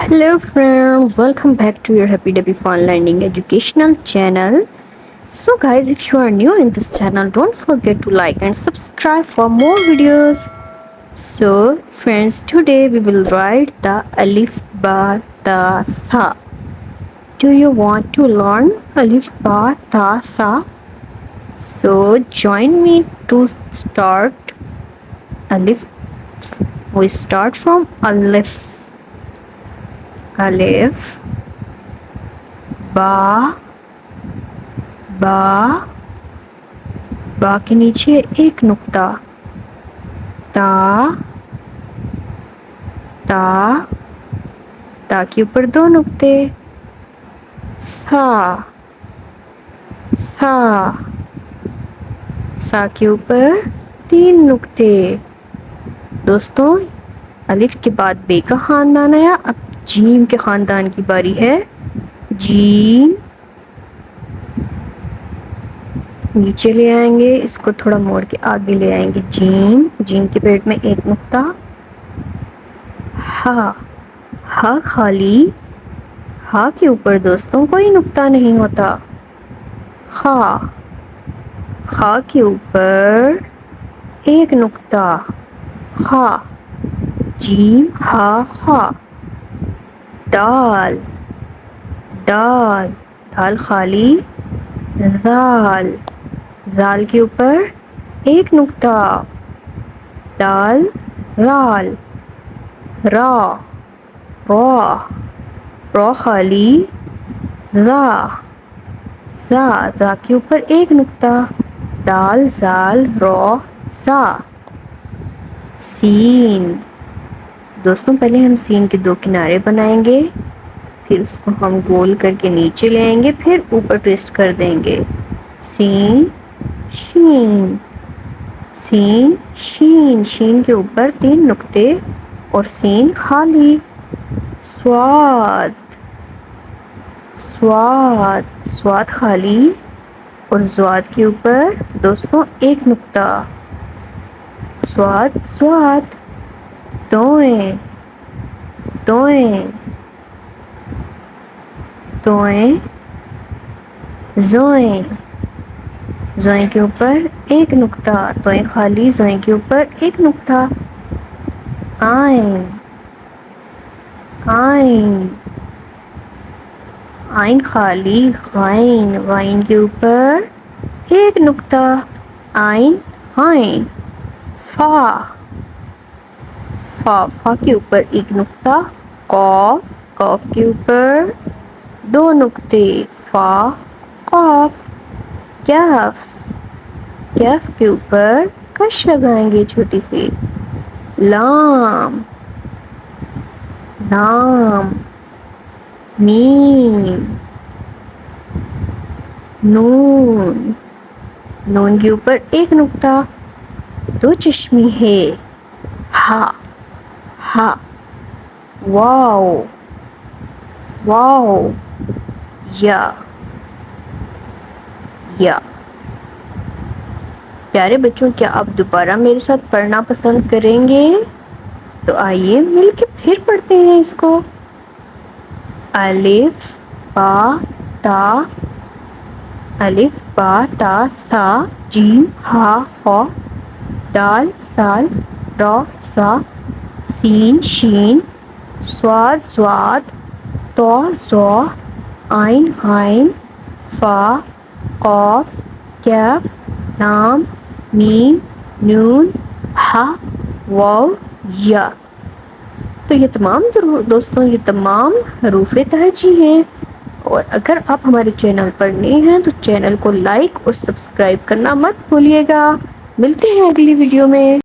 Hello friends, welcome back to your Happy Debbie Fun Learning Educational channel. So guys, if you are new in this channel, don't forget to like and subscribe for more videos. So friends, today we will write the Alif Ba Ta Sa. Do you want to learn Alif Ba Ta Sa? So join me to start Alif. We start from Alif. Alif Ba बा बा के नीचे एक नुक्ता ता ता ता के ऊपर दो नुक्ते सा सा सा के ऊपर तीन नुक्ते। दोस्तों, अलिफ के बाद बे का खानदान आया, अब जीम के खानदान की बारी है। जीम नीचे ले आएंगे, इसको थोड़ा मोड़ के आगे ले आएंगे। जीम जीम के पेट में एक नुक्ता। हा हा खाली, हा के ऊपर दोस्तों कोई नुक्ता नहीं होता। खा खा के ऊपर एक नुक्ता। खा जीम हा खा। दाल दाल दाल खाली। जाल जाल के ऊपर एक नुक्ता। दाल जाल। रा रॉ रॉ खाली। जा जा के ऊपर एक नुक्ता। दाल जाल रॉ जा। सीन दोस्तों, पहले हम सीन के दो किनारे बनाएंगे, फिर उसको हम गोल करके नीचे ले आएंगे, फिर ऊपर ट्विस्ट कर देंगे। सीन शीन सीन शीन शीन के ऊपर तीन नुक्ते और सीन खाली। स्वाद स्वाद स्वाद खाली और स्वाद के ऊपर दोस्तों एक नुक्ता। स्वाद स्वाद। दोएं दोएं दोएं जोएं जोएं के ऊपर एक नुक्ता। दोएं खाली, जोएं के ऊपर एक नुक्ता। आइन आइन आइन खाली। गाइन गाइन के ऊपर एक नुक्ता। आइन गाइन। फा फा फा के ऊपर एक नुक्ता। कॉफ कॉफ के ऊपर दो नुक्ते। फा कॉफ। कैफ कैफ के ऊपर कश लगाएंगे छोटी सी। लाम लाम। मीम नून नून के ऊपर एक नुक्ता। दो चश्मे है। हा हा। Wow wow. या प्यारे बच्चों, क्या आप दोबारा मेरे साथ पढ़ना पसंद करेंगे? तो आइए मिलके फिर पढ़ते हैं इसको। अलिफ बा ता अलिफ बा ता सा। जीम हा खा। दाल साल रॉ सा। सीन शीन। स्वाद स्वाद। तो ज़ो। आइन गाइन। फा कॉफ कैफ लाम मीम नून हा वाव या। तो ये तमाम दोस्तों, ये तमाम हरूफ तहजी हैं। और अगर आप हमारे चैनल पर नए हैं तो चैनल को लाइक और सब्सक्राइब करना मत भूलिएगा। मिलते हैं अगली वीडियो में।